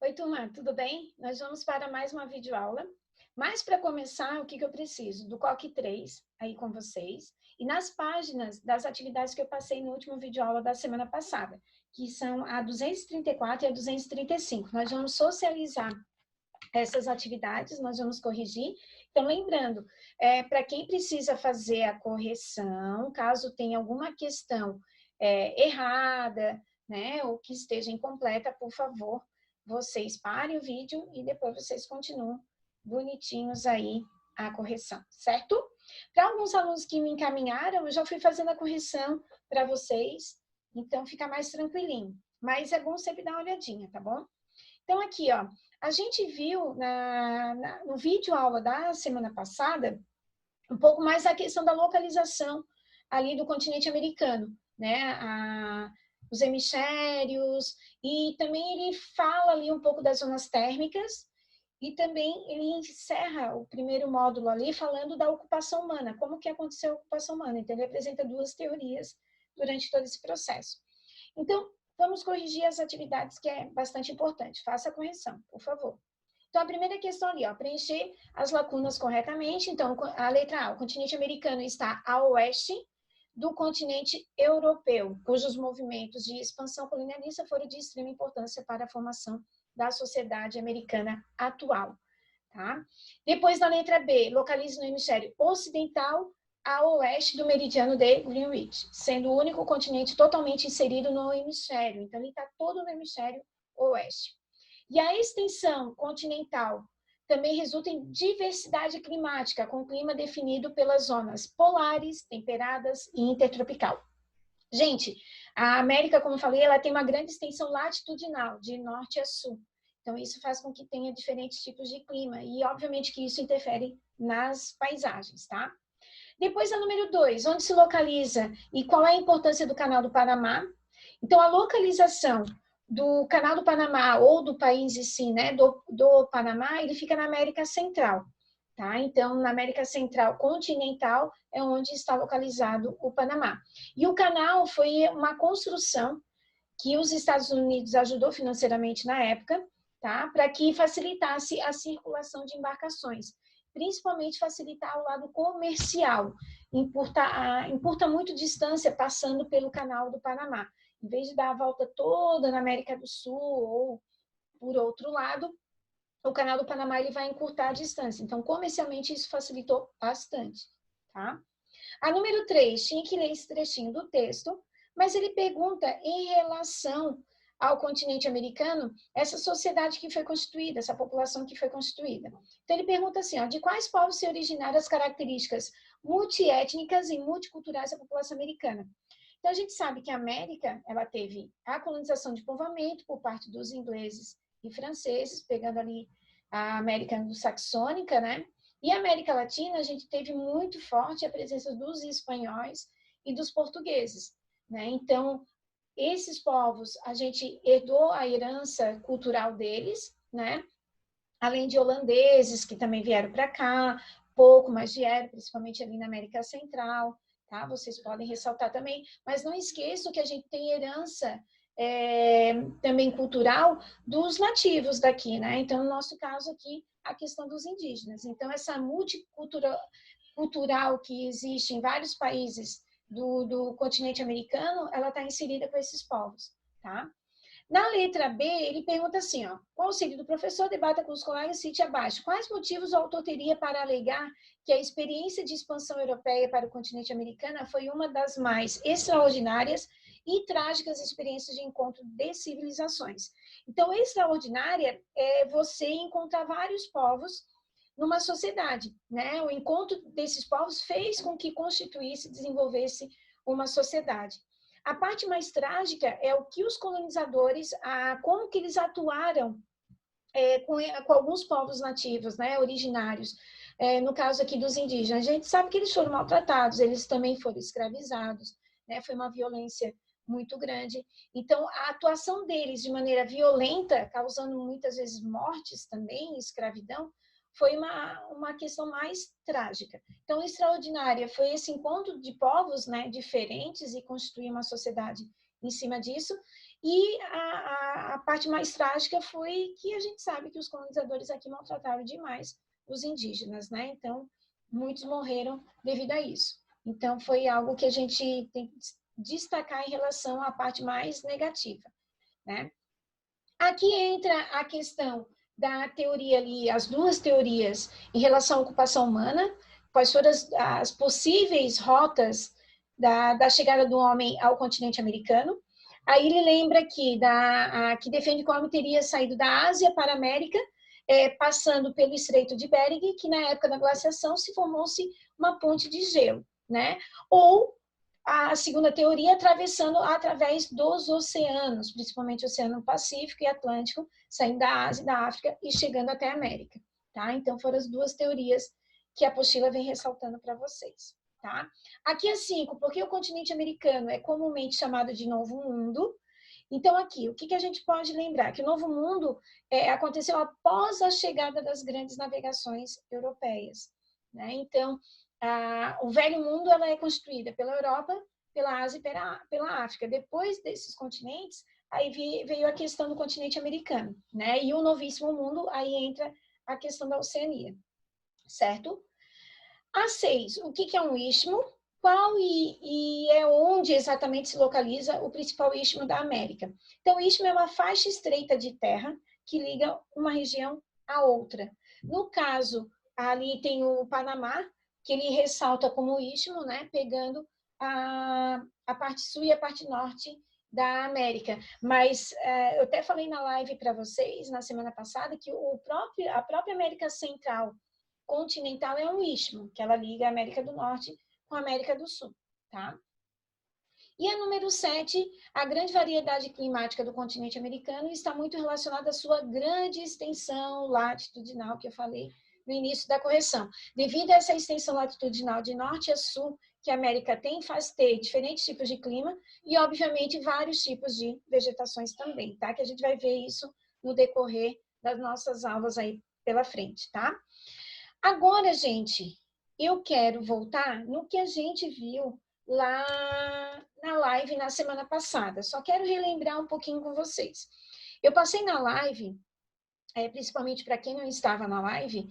Oi, turma, tudo bem? Nós vamos para mais uma videoaula. Mas para começar, o que eu preciso? Do COC 3 aí com vocês e nas páginas das atividades que eu passei no último videoaula da semana passada, que são a 234 e a 235. Nós vamos socializar essas atividades, nós vamos corrigir. Então, lembrando, para quem precisa fazer a correção, caso tenha alguma questão errada, né, ou que esteja incompleta, por favor, vocês parem o vídeo e depois vocês continuam bonitinhos aí a correção, certo? Para alguns alunos que me encaminharam, eu já fui fazendo a correção para vocês, então fica mais tranquilinho. Mas é bom sempre dar uma olhadinha, tá bom? Então, aqui, ó, a gente viu no vídeo aula da semana passada um pouco mais a questão da localização ali do continente americano, né? Os hemisférios, e também ele fala ali um pouco das zonas térmicas, e também ele encerra o primeiro módulo ali falando da ocupação humana, como que aconteceu a ocupação humana. Então, ele apresenta duas teorias durante todo esse processo. Então, vamos corrigir as atividades, que é bastante importante. Faça a correção, por favor. Então, a primeira questão ali, ó, preencher as lacunas corretamente. Então, a letra A, o continente americano está a oeste do continente europeu, cujos movimentos de expansão colonialista foram de extrema importância para a formação da sociedade americana atual. Tá? Depois, na letra B, localize no hemisfério ocidental a oeste do meridiano de Greenwich, sendo o único continente totalmente inserido no hemisfério. Então, ele está todo no hemisfério oeste. E a extensão continental também resulta em diversidade climática, com clima definido pelas zonas polares, temperadas e intertropical. Gente, a América, como eu falei, ela tem uma grande extensão latitudinal, de norte a sul. Então, isso faz com que tenha diferentes tipos de clima e, obviamente, que isso interfere nas paisagens, tá? Depois, a número 2, onde se localiza e qual é a importância do Canal do Panamá? Então, a localização do Canal do Panamá ou do país em si, né, do Panamá, ele fica na América Central, tá? Então, na América Central continental é onde está localizado o Panamá. E o canal foi uma construção que os Estados Unidos ajudou financeiramente na época, tá? Para que facilitasse a circulação de embarcações, principalmente facilitar o lado comercial, encurta muito distância passando pelo Canal do Panamá. Em vez de dar a volta toda na América do Sul ou por outro lado, o Canal do Panamá ele vai encurtar a distância. Então, comercialmente, isso facilitou bastante, tá? A número 3, tinha que ler esse trechinho do texto, mas ele pergunta em relação ao continente americano, essa sociedade que foi constituída, essa população que foi constituída. Então, ele pergunta assim, ó, de quais povos se originaram as características multiétnicas e multiculturais da população americana? Então, a gente sabe que a América, ela teve a colonização de povoamento por parte dos ingleses e franceses, pegando ali a América anglo-saxônica, né? E a América Latina, a gente teve muito forte a presença dos espanhóis e dos portugueses, né? Então, esses povos, a gente herdou a herança cultural deles, né? Além de holandeses, que também vieram para cá, pouco, mas vieram, principalmente ali na América Central, tá? Vocês podem ressaltar também, mas não esqueçam que a gente tem herança também cultural dos nativos daqui, né? Então, no nosso caso aqui, a questão dos indígenas. Então, essa multicultural que existe em vários países do continente americano, ela está inserida com esses povos, tá? Na letra B, ele pergunta assim, ó, qual o sentido do professor? Debata com os colegas, cite abaixo. Quais motivos o autor teria para alegar que a experiência de expansão europeia para o continente americano foi uma das mais extraordinárias e trágicas experiências de encontro de civilizações? Então, extraordinária é você encontrar vários povos numa sociedade, né? O encontro desses povos fez com que constituísse, desenvolvesse uma sociedade. A parte mais trágica é o que os colonizadores, como que eles atuaram com alguns povos nativos, né, originários. No caso aqui dos indígenas, a gente sabe que eles foram maltratados, eles também foram escravizados, né, foi uma violência muito grande. Então, a atuação deles de maneira violenta, causando muitas vezes mortes também, escravidão, foi uma questão mais trágica. Então, extraordinária foi esse encontro de povos, né, diferentes e constituir uma sociedade em cima disso. E a parte mais trágica foi que a gente sabe que os colonizadores aqui maltrataram demais os indígenas, né? Então, muitos morreram devido a isso. Então, foi algo que a gente tem que destacar em relação à parte mais negativa, né? Aqui entra a questão da teoria ali, as duas teorias em relação à ocupação humana, quais foram as possíveis rotas da chegada do homem ao continente americano. Aí ele lembra que defende que o homem teria saído da Ásia para a América, passando pelo Estreito de Bering, que na época da glaciação se formou-se uma ponte de gelo, né? Ou a segunda teoria atravessando através dos oceanos, principalmente o Oceano Pacífico e Atlântico, saindo da Ásia e da África e chegando até a América, tá? Então foram as duas teorias que a apostila vem ressaltando para vocês, tá? Aqui é 5, porque o continente americano é comumente chamado de Novo Mundo. Então aqui, o que a gente pode lembrar? Que o Novo Mundo aconteceu após a chegada das grandes navegações europeias, né? Então, o Velho Mundo ela é constituída pela Europa, pela Ásia e pela África. Depois desses continentes, aí veio a questão do continente americano, né? E o Novíssimo Mundo, aí entra a questão da Oceania, certo? A 6, o que é um istmo? Qual e é onde exatamente se localiza o principal istmo da América? Então, o istmo é uma faixa estreita de terra que liga uma região à outra. No caso, ali tem o Panamá, que ele ressalta como istmo, né, pegando a parte sul e a parte norte da América. Mas eu até falei na live para vocês, na semana passada, que a própria América Central continental é um istmo, que ela liga a América do Norte com a América do Sul, tá? E a número 7, a grande variedade climática do continente americano está muito relacionada à sua grande extensão latitudinal, que eu falei no início da correção. Devido a essa extensão latitudinal de norte a sul que a América tem, faz ter diferentes tipos de clima e, obviamente, vários tipos de vegetações também, tá? Que a gente vai ver isso no decorrer das nossas aulas aí pela frente, tá? Agora, gente, eu quero voltar no que a gente viu lá na live na semana passada. Só quero relembrar um pouquinho com vocês. Eu passei na live, principalmente para quem não estava na live,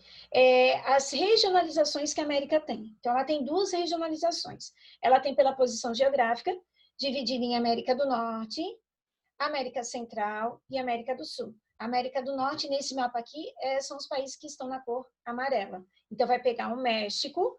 as regionalizações que a América tem. Então, ela tem duas regionalizações. Ela tem pela posição geográfica, dividida em América do Norte, América Central e América do Sul. A América do Norte, nesse mapa aqui, são os países que estão na cor amarela. Então, vai pegar o México,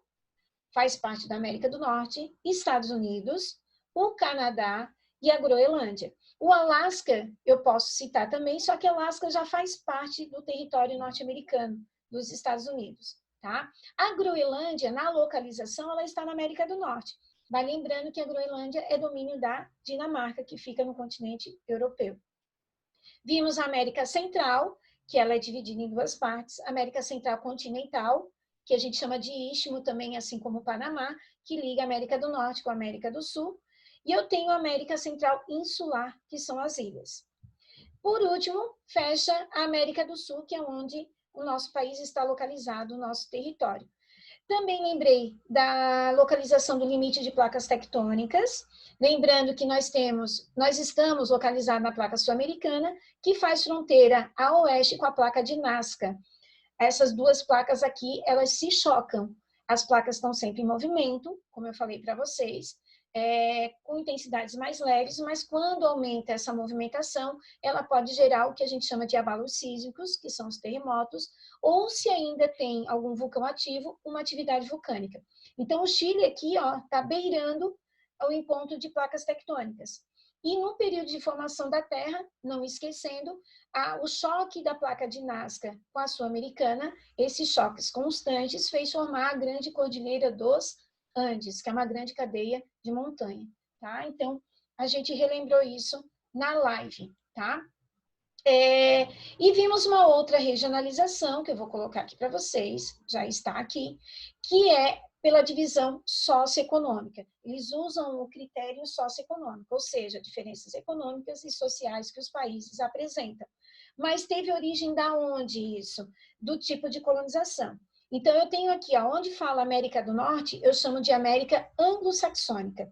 faz parte da América do Norte, Estados Unidos, o Canadá e a Groenlândia. O Alasca, eu posso citar também, só que o Alasca já faz parte do território norte-americano, dos Estados Unidos. Tá? A Groenlândia, na localização, ela está na América do Norte. Vai lembrando que a Groenlândia é domínio da Dinamarca, que fica no continente europeu. Vimos a América Central, que ela é dividida em duas partes, América Central continental, que a gente chama de istmo também, assim como o Panamá, que liga a América do Norte com a América do Sul. E eu tenho a América Central insular, que são as ilhas. Por último, fecha a América do Sul, que é onde o nosso país está localizado, o nosso território. Também lembrei da localização do limite de placas tectônicas, lembrando que nós estamos localizados na placa sul-americana, que faz fronteira a oeste com a placa de Nazca. Essas duas placas aqui, elas se chocam. As placas estão sempre em movimento, como eu falei para vocês, com intensidades mais leves, mas quando aumenta essa movimentação, ela pode gerar o que a gente chama de abalos sísmicos, que são os terremotos, ou se ainda tem algum vulcão ativo, uma atividade vulcânica. Então, o Chile aqui está beirando o encontro de placas tectônicas. E no período de formação da Terra, não esquecendo, o choque da placa de Nazca com a Sul-Americana, esses choques constantes fez formar a grande cordilheira dos Andes, que é uma grande cadeia de montanha, tá? Então, a gente relembrou isso na live, tá? E vimos uma outra regionalização, que eu vou colocar aqui para vocês, já está aqui, que é pela divisão socioeconômica. Eles usam o critério socioeconômico, ou seja, diferenças econômicas e sociais que os países apresentam. Mas teve origem da onde isso? Do tipo de colonização. Então, eu tenho aqui, onde fala América do Norte, eu chamo de América anglo-saxônica.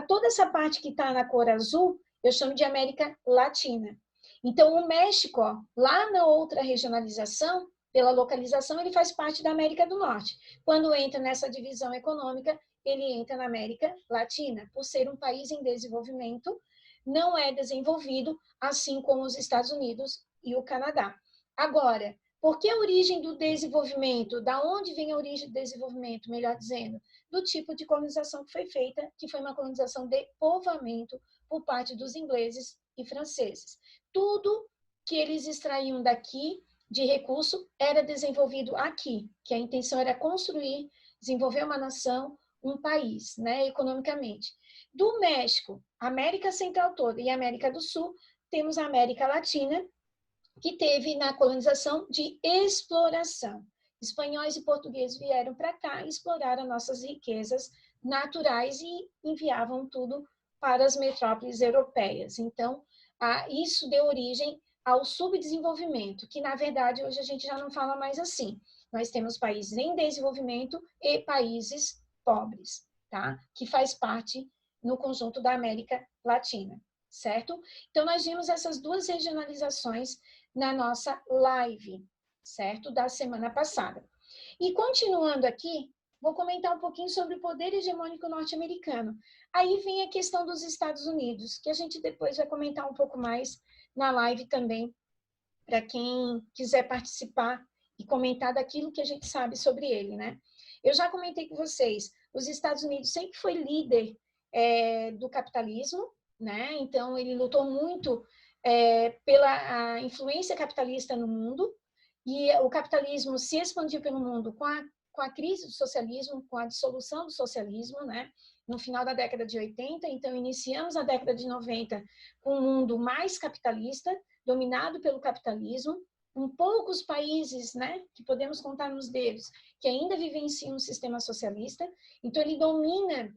Toda essa parte que está na cor azul eu chamo de América Latina. Então, o México, ó, lá na outra regionalização, pela localização, ele faz parte da América do Norte. Quando entra nessa divisão econômica, ele entra na América Latina, por ser um país em desenvolvimento, não é desenvolvido, assim como os Estados Unidos e o Canadá. Agora, por que a origem do desenvolvimento? Da onde vem a origem do desenvolvimento, melhor dizendo? Do tipo de colonização que foi feita, que foi uma colonização de povoamento por parte dos ingleses e franceses. Tudo que eles extraíam daqui de recurso era desenvolvido aqui, que a intenção era construir, desenvolver uma nação, um país, né, economicamente. Do México, América Central toda e América do Sul, temos a América Latina, que teve na colonização de exploração. Espanhóis e portugueses vieram para cá, exploraram nossas riquezas naturais e enviavam tudo para as metrópoles europeias. Então, isso deu origem ao subdesenvolvimento, que na verdade hoje a gente já não fala mais assim. Nós temos países em desenvolvimento e países pobres, tá? Que faz parte no conjunto da América Latina, certo? Então nós vimos essas duas regionalizações na nossa live, certo? Da semana passada. E continuando aqui, vou comentar um pouquinho sobre o poder hegemônico norte-americano. Aí vem a questão dos Estados Unidos, que a gente depois vai comentar um pouco mais na live também, para quem quiser participar e comentar daquilo que a gente sabe sobre ele, né? Eu já comentei com vocês, os Estados Unidos sempre foi líder do capitalismo, né? Então, ele lutou muito pela influência capitalista no mundo, e o capitalismo se expandiu pelo mundo com a crise do socialismo, com a dissolução do socialismo, né? No final da década de 80, então iniciamos a década de 90 com um mundo mais capitalista, dominado pelo capitalismo, com poucos países, né, que podemos contar nos dedos, que ainda vivenciam um sistema socialista. Então ele domina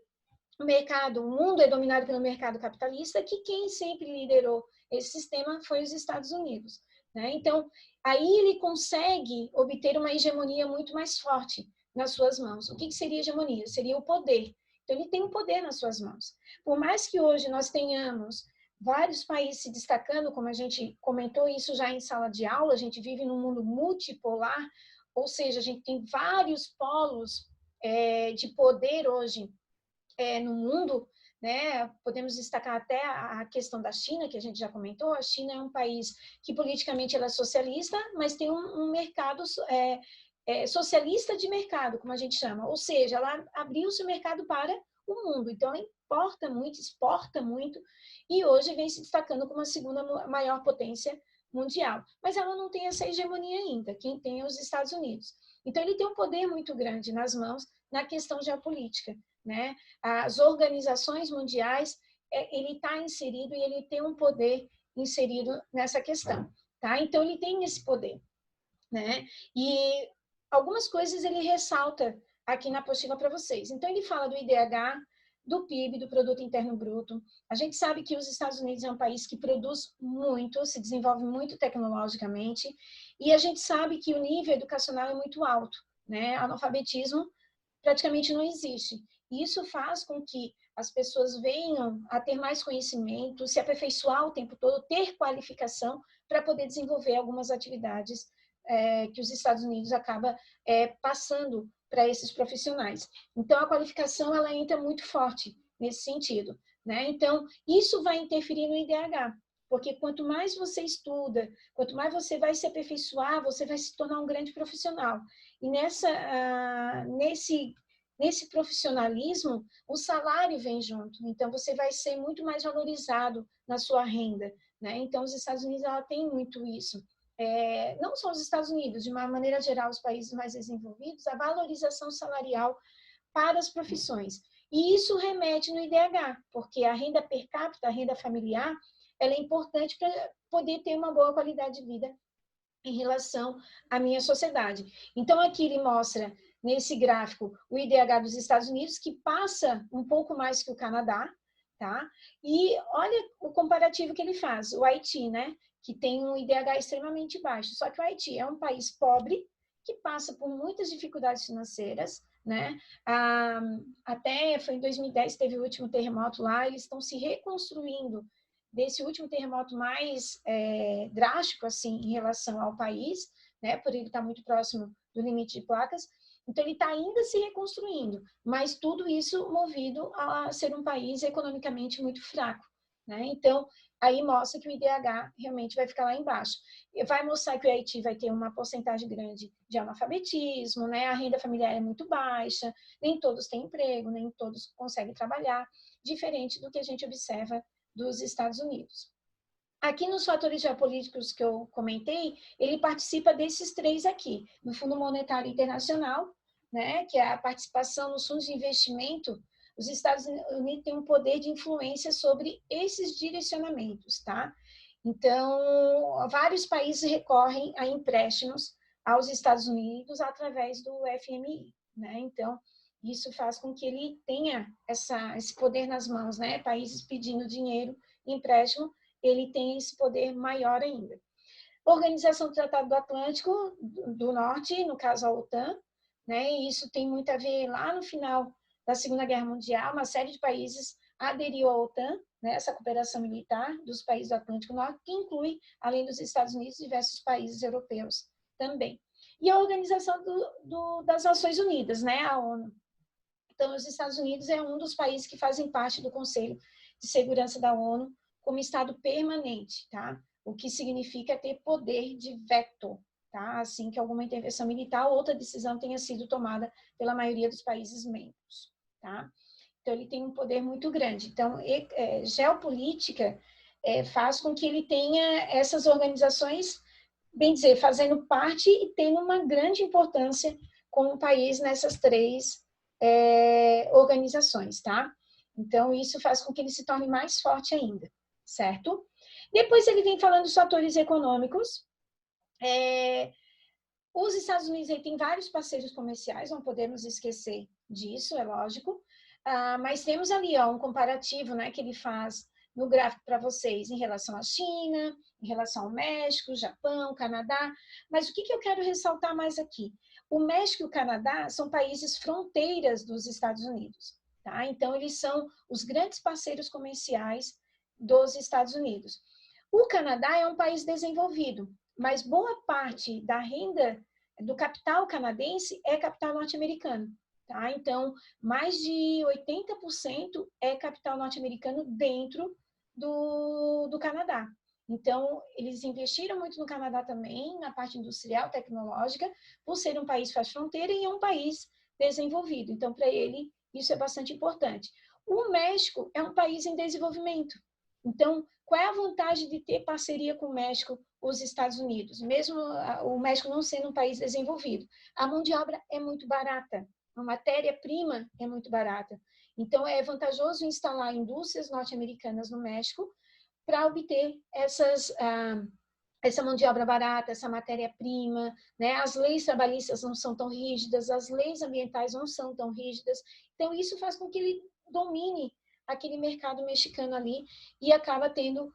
o mercado, o mundo é dominado pelo mercado capitalista, que quem sempre liderou esse sistema foi os Estados Unidos, né? Então, aí ele consegue obter uma hegemonia muito mais forte nas suas mãos. O que seria hegemonia? Seria o poder. Então, ele tem o poder nas suas mãos. Por mais que hoje nós tenhamos vários países se destacando, como a gente comentou isso já em sala de aula, a gente vive num mundo multipolar, ou seja, a gente tem vários polos de poder hoje no mundo, né? Podemos destacar até a questão da China, que a gente já comentou. A China é um país que politicamente ela é socialista, mas tem um mercado socialista de mercado, como a gente chama. Ou seja, ela abriu seu mercado para o mundo. Então, ela importa muito, exporta muito, e hoje vem se destacando como a segunda maior potência mundial. Mas ela não tem essa hegemonia ainda. Quem tem é os Estados Unidos. Então, ele tem um poder muito grande nas mãos na questão geopolítica, né? As organizações mundiais, ele está inserido e ele tem um poder inserido nessa questão, tá? Então, ele tem esse poder, né? E algumas coisas ele ressalta aqui na apostila para vocês. Então, ele fala do IDH, do PIB, do Produto Interno Bruto. A gente sabe que os Estados Unidos é um país que produz muito, se desenvolve muito tecnologicamente, e a gente sabe que o nível educacional é muito alto, né? Analfabetismo praticamente não existe. Isso faz com que as pessoas venham a ter mais conhecimento, se aperfeiçoar o tempo todo, ter qualificação para poder desenvolver algumas atividades que os Estados Unidos acaba passando para esses profissionais. Então, a qualificação ela entra muito forte nesse sentido, né? Então, isso vai interferir no IDH, porque quanto mais você estuda, quanto mais você vai se aperfeiçoar, você vai se tornar um grande profissional. E nesse profissionalismo, o salário vem junto. Então, você vai ser muito mais valorizado na sua renda, né? Então, os Estados Unidos ela tem muito isso. Não só os Estados Unidos, de uma maneira geral, os países mais desenvolvidos, a valorização salarial para as profissões. E isso remete no IDH, porque a renda per capita, a renda familiar, ela é importante para poder ter uma boa qualidade de vida em relação à minha sociedade. Então, aqui ele mostra, nesse gráfico, o IDH dos Estados Unidos, que passa um pouco mais que o Canadá, tá? E olha o comparativo que ele faz, o Haiti, né? Que tem um IDH extremamente baixo. Só que o Haiti é um país pobre, que passa por muitas dificuldades financeiras, né? Até foi em 2010, teve o último terremoto lá, eles estão se reconstruindo desse último terremoto mais drástico, assim, em relação ao país, né, por ele estar muito próximo do limite de placas. Então, ele está ainda se reconstruindo, mas tudo isso movido a ser um país economicamente muito fraco, né? Então, aí mostra que o IDH realmente vai ficar lá embaixo. Vai mostrar que o Haiti vai ter uma porcentagem grande de analfabetismo, né? A renda familiar é muito baixa, nem todos têm emprego, nem todos conseguem trabalhar, diferente do que a gente observa dos Estados Unidos. Aqui nos fatores geopolíticos que eu comentei, ele participa desses três aqui, no Fundo Monetário Internacional, né, que é a participação nos fundos de investimento. Os Estados Unidos têm um poder de influência sobre esses direcionamentos, tá? Então, vários países recorrem a empréstimos aos Estados Unidos através do FMI, né? Então, isso faz com que ele tenha esse poder nas mãos, né? Países pedindo dinheiro, empréstimo, ele tem esse poder maior ainda. Organização do Tratado do Atlântico do Norte, no caso a OTAN, né? E isso tem muito a ver lá no final da Segunda Guerra Mundial, uma série de países aderiu à OTAN, né? Essa cooperação militar dos países do Atlântico Norte, que inclui, além dos Estados Unidos, diversos países europeus também. E a Organização das Nações Unidas, né? A ONU. Então, os Estados Unidos é um dos países que fazem parte do Conselho de Segurança da ONU como Estado permanente, tá? O que significa ter poder de veto, tá? Assim que alguma intervenção militar ou outra decisão tenha sido tomada pela maioria dos países membros, tá? Então, ele tem um poder muito grande. Então, geopolítica faz com que ele tenha essas organizações, bem dizer, fazendo parte e tendo uma grande importância como país nessas três organizações, tá? Então, isso faz com que ele se torne mais forte ainda, certo? Depois ele vem falando dos fatores econômicos. Os Estados Unidos têm vários parceiros comerciais, não podemos esquecer disso, é lógico. Mas temos ali um comparativo, né, que ele faz no gráfico para vocês em relação à China, em relação ao México, Japão, Canadá. Mas o que eu quero ressaltar mais aqui? O México e o Canadá são países fronteiras dos Estados Unidos, tá? Então, eles são os grandes parceiros comerciais dos Estados Unidos. O Canadá é um país desenvolvido, mas boa parte da renda do capital canadense é capital norte-americano. Tá? Então, mais de 80% é capital norte-americano dentro do Canadá. Então, eles investiram muito no Canadá também, na parte industrial, tecnológica, por ser um país faz fronteira e é um país desenvolvido. Então, para ele, isso é bastante importante. O México é um país em desenvolvimento. Então, qual é a vantagem de ter parceria com o México, os Estados Unidos? Mesmo o México não sendo um país desenvolvido, a mão de obra é muito barata. A matéria-prima é muito barata. Então, é vantajoso instalar indústrias norte-americanas no México para obter essa mão de obra barata, essa matéria-prima, né? As leis trabalhistas não são tão rígidas, as leis ambientais não são tão rígidas. Então, isso faz com que ele domine aquele mercado mexicano ali e acaba tendo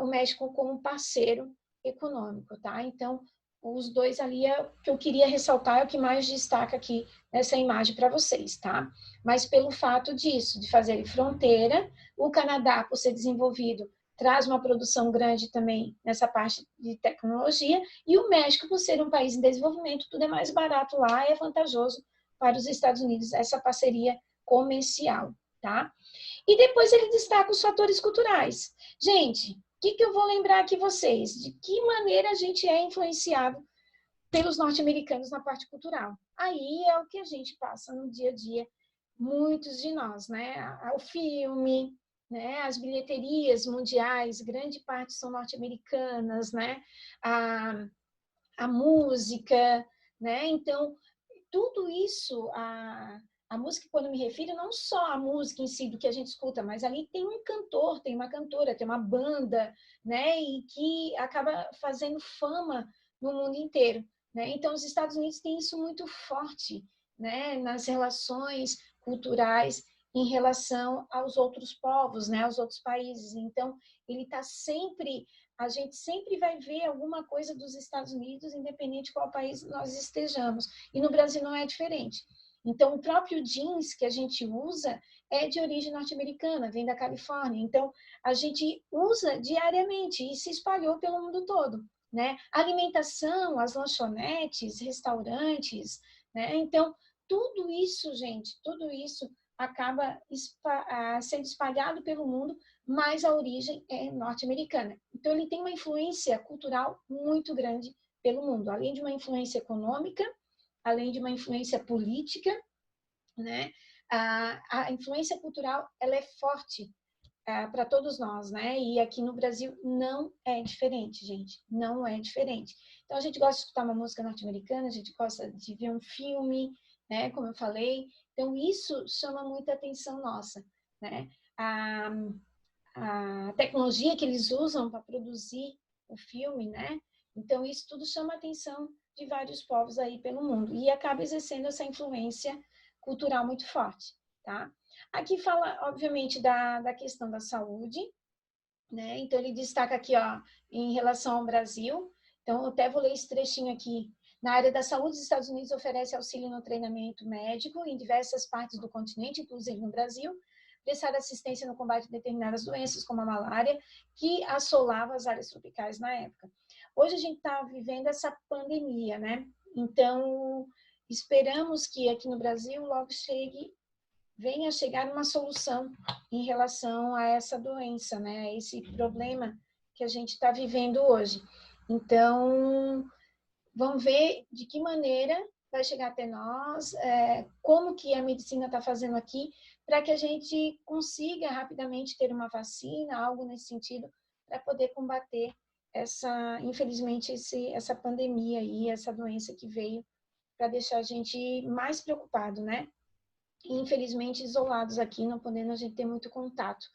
o México como parceiro econômico, tá? Então, os dois ali é o que eu queria ressaltar, é o que mais destaca aqui nessa imagem para vocês, tá? Mas pelo fato disso, de fazer fronteira, o Canadá, por ser desenvolvido, traz uma produção grande também nessa parte de tecnologia, e o México, por ser um país em desenvolvimento, tudo é mais barato lá, é vantajoso para os Estados Unidos essa parceria comercial, tá? E depois ele destaca os fatores culturais. Gente, o que eu vou lembrar aqui vocês? De que maneira a gente é influenciado pelos norte-americanos na parte cultural? Aí é o que a gente passa no dia a dia, muitos de nós, né? O filme, né? As bilheterias mundiais, grande parte são norte-americanas, né? A música, né? Então, tudo isso, a música, quando me refiro, não só a música em si do que a gente escuta, mas ali tem um cantor, tem uma cantora, tem uma banda, né? E que acaba fazendo fama no mundo inteiro, né? Então, os Estados Unidos têm isso muito forte, né? Nas relações culturais em relação aos outros povos, né? Aos outros países. Então, ele está sempre, a gente sempre vai ver alguma coisa dos Estados Unidos, independente de qual país nós estejamos. E no Brasil não é diferente. Então, o próprio jeans que a gente usa é de origem norte-americana, vem da Califórnia. Então, a gente usa diariamente e se espalhou pelo mundo todo, né? Alimentação, as lanchonetes, restaurantes, né? Então, tudo isso, gente, tudo isso acaba sendo espalhado pelo mundo, mas a origem é norte-americana. Então, ele tem uma influência cultural muito grande pelo mundo, além de uma influência econômica, além de uma influência política, né? A influência cultural ela é forte para todos nós, né? E aqui no Brasil não é diferente, gente, não é diferente. Então a gente gosta de escutar uma música norte-americana, a gente gosta de ver um filme, né? Como eu falei, então isso chama muita atenção nossa, né? A, a tecnologia que eles usam para produzir o filme, né? Então isso tudo chama a atenção de vários povos aí pelo mundo e acaba exercendo essa influência cultural muito forte, tá? Aqui fala, obviamente, da questão da saúde, né? Então, ele destaca aqui, ó, em relação ao Brasil. Então, eu até vou ler esse trechinho aqui. Na área da saúde, os Estados Unidos oferece auxílio no treinamento médico em diversas partes do continente, inclusive no Brasil, prestar assistência no combate a determinadas doenças, como a malária, que assolava as áreas tropicais na época. Hoje a gente está vivendo essa pandemia, né? Então, esperamos que aqui no Brasil logo venha chegar uma solução em relação a essa doença, né? A esse problema que a gente está vivendo hoje. Então, vamos ver de que maneira vai chegar até nós, como que a medicina está fazendo aqui, para que a gente consiga rapidamente ter uma vacina, algo nesse sentido, para poder combater infelizmente, essa pandemia aí, essa doença que veio para deixar a gente mais preocupado, né? Infelizmente isolados aqui, não podendo a gente ter muito contato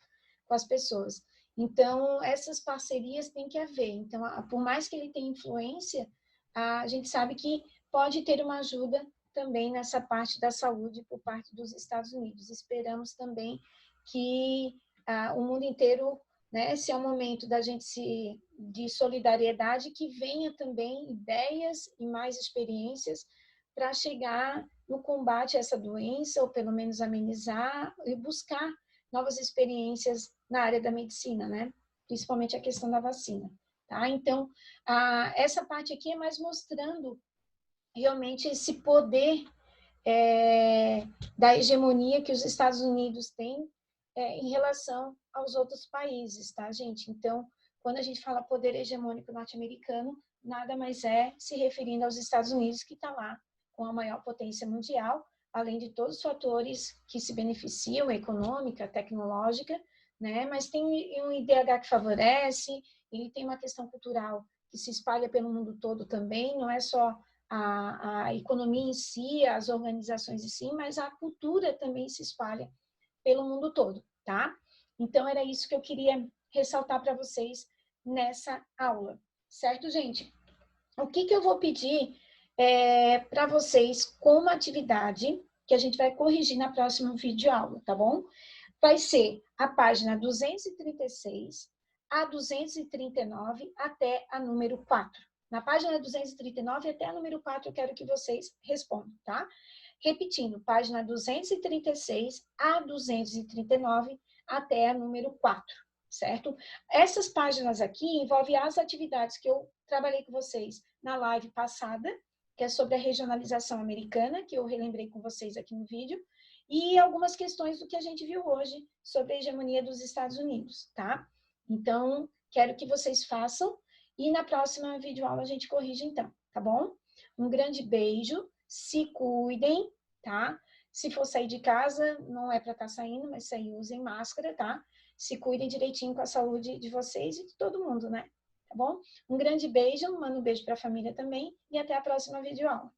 com as pessoas. Então, essas parcerias têm que haver. Então, por mais que ele tenha influência, a gente sabe que pode ter uma ajuda também nessa parte da saúde por parte dos Estados Unidos. Esperamos também que o mundo inteiro, né, se é um momento da gente de solidariedade, que venha também ideias e mais experiências para chegar no combate a essa doença, ou pelo menos amenizar e buscar novas experiências na área da medicina, né? Principalmente a questão da vacina, tá? Então, essa parte aqui é mais mostrando realmente esse poder da hegemonia que os Estados Unidos têm em relação aos outros países, tá, gente? Então, quando a gente fala poder hegemônico norte-americano, nada mais é se referindo aos Estados Unidos, que está lá com a maior potência mundial, além de todos os fatores que se beneficiam, econômica, tecnológica, né? Mas tem um IDH que favorece, ele tem uma questão cultural que se espalha pelo mundo todo também, não é só a economia em si, as organizações em si, mas a cultura também se espalha pelo mundo todo, tá? Então, era isso que eu queria ressaltar para vocês nessa aula, certo, gente? O que eu vou pedir para vocês como atividade, que a gente vai corrigir na próxima videoaula, tá bom? Vai ser a página 236 a 239 até a número 4. Na página 239 até a número 4, eu quero que vocês respondam, tá? Repetindo, página 236 a 239 até a número 4, certo? Essas páginas aqui envolvem as atividades que eu trabalhei com vocês na live passada, que é sobre a regionalização americana, que eu relembrei com vocês aqui no vídeo, e algumas questões do que a gente viu hoje sobre a hegemonia dos Estados Unidos, tá? Então, quero que vocês façam e na próxima videoaula a gente corrige então, tá bom? Um grande beijo, se cuidem, tá? Se for sair de casa, não é para estar saindo, mas sair, usem máscara, tá? Se cuidem direitinho com a saúde de vocês e de todo mundo, né? Tá bom? Um grande beijo, mando um beijo para a família também e até a próxima videoaula.